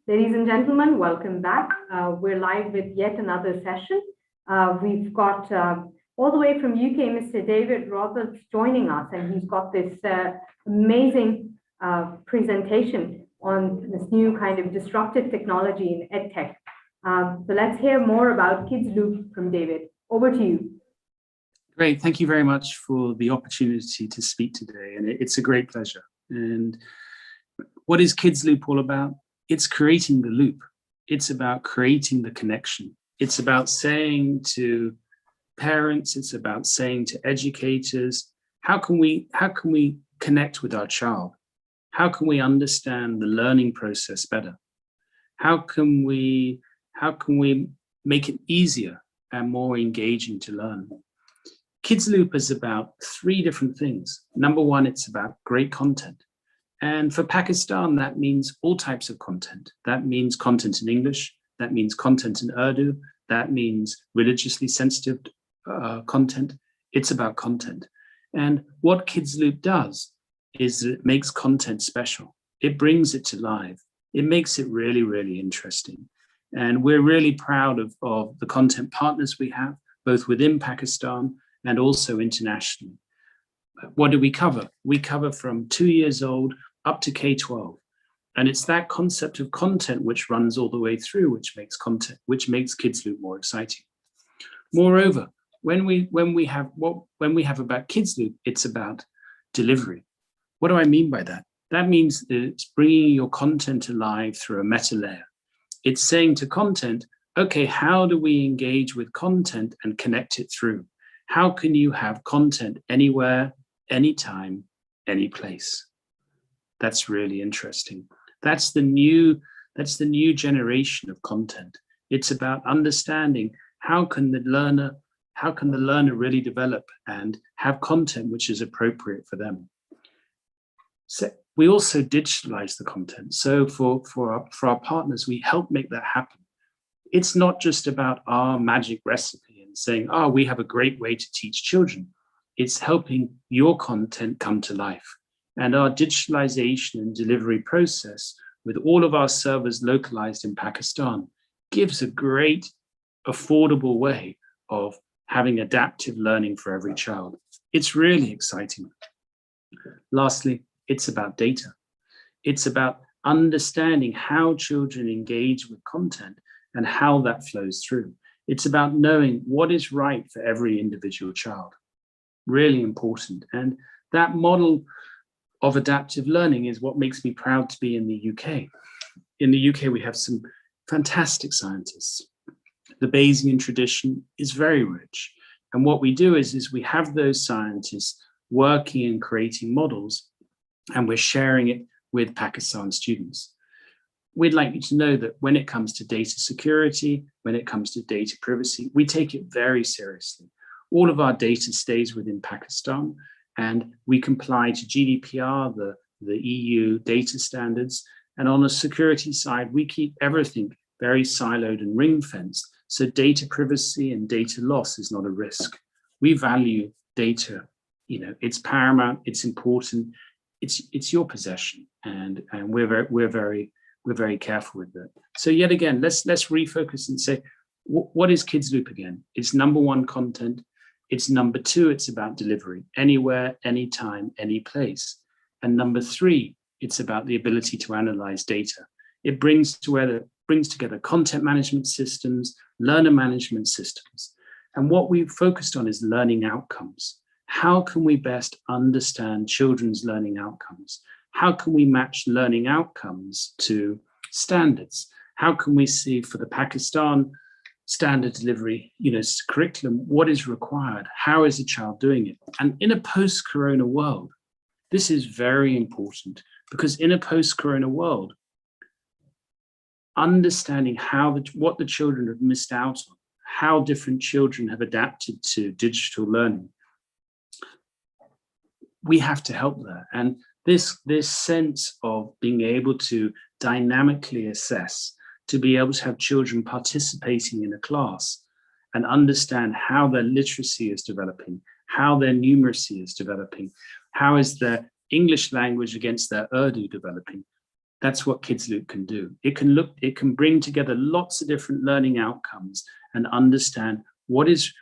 Ladies and gentlemen, welcome back. We're live with yet another session. We've got all the way from UK, Mr. David Roberts joining us, and he's got this amazing presentation on this new kind of disruptive technology in EdTech. So let's hear more about Kidsloop from David. Over to you. Great, thank you very much for the opportunity to speak today, and it's a great pleasure. And what is Kidsloop all about? It's creating the loop. It's about creating the connection. It's about saying to parents, it's about saying to educators, how can we connect with our child? How can we understand the learning process better? How can we make it easier and more engaging to learn? Kidsloop is about three different things. Number one, it's about great content. And for Pakistan, that means all types of content. That means content in English, that means content in Urdu, that means religiously sensitive content. It's about content. And what Kidsloop does is it makes content special. It brings it to life. It makes it really, really interesting. And we're really proud of the content partners we have, both within Pakistan and also internationally. What do we cover? We cover from 2 years old up to K-12. And it's that concept of content which runs all the way through, which makes Kidsloop more exciting. Moreover, when we have about Kidsloop, it's about delivery. What do I mean by that? That means that it's bringing your content alive through a meta layer. It's saying to content, okay, how do we engage with content and connect it through? How can you have content anywhere, anytime, any place? That's really interesting. That's the new generation of content. It's about understanding how can the learner really develop and have content which is appropriate for them. So we also digitalize the content. So for our partners, we help make that happen. It's not just about our magic recipe and saying, oh, we have a great way to teach children. It's helping your content come to life. And our digitalization and delivery process with all of our servers localized in Pakistan gives a great, affordable way of having adaptive learning for every child. It's really exciting. Lastly, it's about data. It's about understanding how children engage with content and how that flows through. It's about knowing what is right for every individual child. Really important. And that model of adaptive learning is what makes me proud to be in the UK. In the UK, we have some fantastic scientists. The Bayesian tradition is very rich. And what we do is we have those scientists working and creating models, and we're sharing it with Pakistan students. We'd like you to know that when it comes to data security, when it comes to data privacy, we take it very seriously. All of our data stays within Pakistan, and we comply to GDPR, the EU data standards. And on the security side, we keep everything very siloed and ring-fenced, so data privacy and data loss is not a risk. We value data. It's paramount, it's important, it's your possession, and we're very careful with that. So yet again, let's refocus and say, what is Kidsloop again? It's number one, content. It's number two, it's about delivery, anywhere, anytime, any place. And number three, it's about the ability to analyze data. It brings together content management systems, learner management systems. And what we've focused on is learning outcomes. How can we best understand children's learning outcomes? How can we match learning outcomes to standards? How can we see for the Pakistan standard delivery, curriculum, what is required? How is a child doing it? And in a post-corona world, this is very important, because in a post-corona world, understanding what the children have missed out on, how different children have adapted to digital learning, we have to help there. And this sense of being able to dynamically assess, to be able to have children participating in a class and understand how their literacy is developing, how their numeracy is developing, how is their English language against their Urdu developing. That's what Kidsloop can do. It can bring together lots of different learning outcomes and understand what is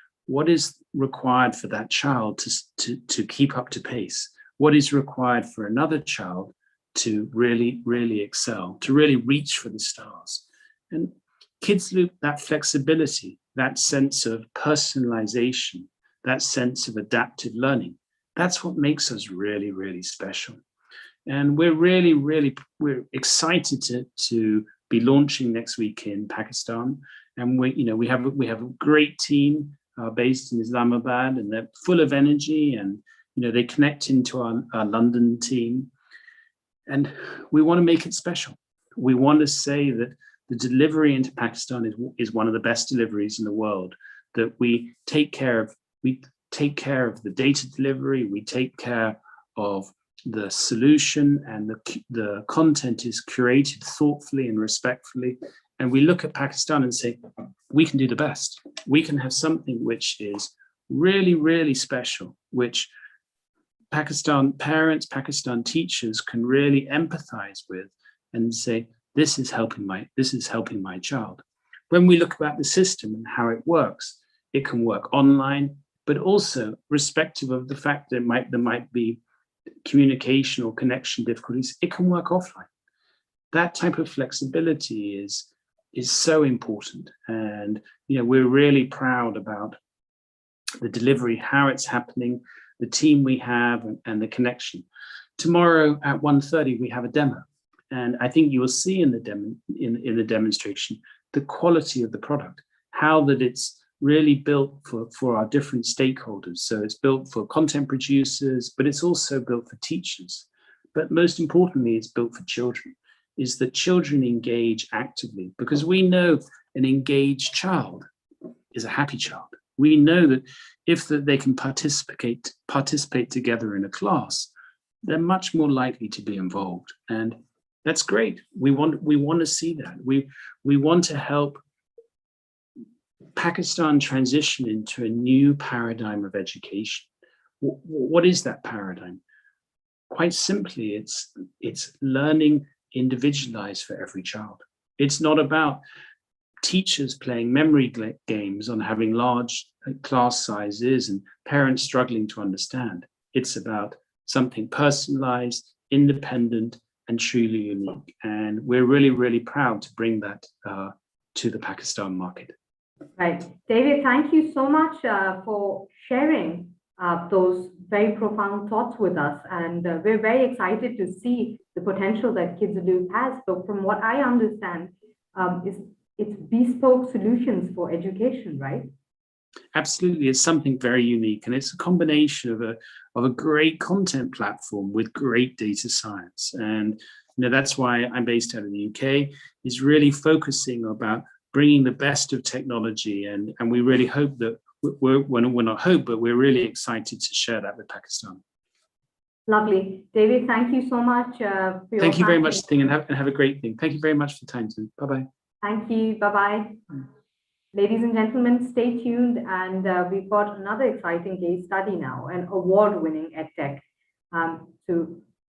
required for that child to keep up to pace, what is required for another child to really, really excel, to really reach for the stars. And Kidsloop, that flexibility, that sense of personalization, that sense of adaptive learning, that's what makes us really, really special. And we're excited to be launching next week in Pakistan. And we have a great team based in Islamabad, and they're full of energy, and they connect into our London team. And we want to make it special. We want to say that the delivery into Pakistan is one of the best deliveries in the world, that we take care of the data delivery, we take care of the solution, and the content is curated thoughtfully and respectfully. And we look at Pakistan and say, we can do the best. We can have something which is really, really special, which Pakistan parents, Pakistan teachers can really empathize with and say, this is helping my child. When we look at the system and how it works, it can work online, but also respective of the fact that there might be communication or connection difficulties, it can work offline. That type of flexibility is so important. And we're really proud about the delivery, how it's happening, the team we have, and the connection. Tomorrow at 1:30 we have a demo, and I think you will see in the demonstration the quality of the product, how that it's really built for our different stakeholders. So it's built for content producers, but it's also built for teachers. But most importantly, it's built for children, is that children engage actively, because we know an engaged child is a happy child. We know that if they can participate together in a class, they're much more likely to be involved. And that's great. We want to see that. We want to help Pakistan transition into a new paradigm of education. What is that paradigm? Quite simply, it's learning individualized for every child. It's not about teachers playing memory games on having large class sizes and parents struggling to understand. It's about something personalized, independent, and truly unique. And we're really, really proud to bring that to the Pakistan market. Right. David, thank you so much for sharing those very profound thoughts with us. And we're very excited to see the potential that Kidsloop has. So from what I understand, it's bespoke solutions for education, right? Absolutely. It's something very unique. And it's a combination of a great content platform with great data science. And that's why I'm based out of the UK, is really focusing about bringing the best of technology, and we really hope that we're really excited to share that with Pakistan. Lovely. David, thank you so much for your time. Thank you very much, Ting, and have a great thing. Thank you very much for the time, Ting. Bye-bye. Thank you. Bye-bye. Ladies and gentlemen, stay tuned, and we've got another exciting case study now, an award-winning EdTech. So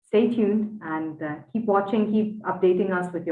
stay tuned and keep watching, keep updating us with your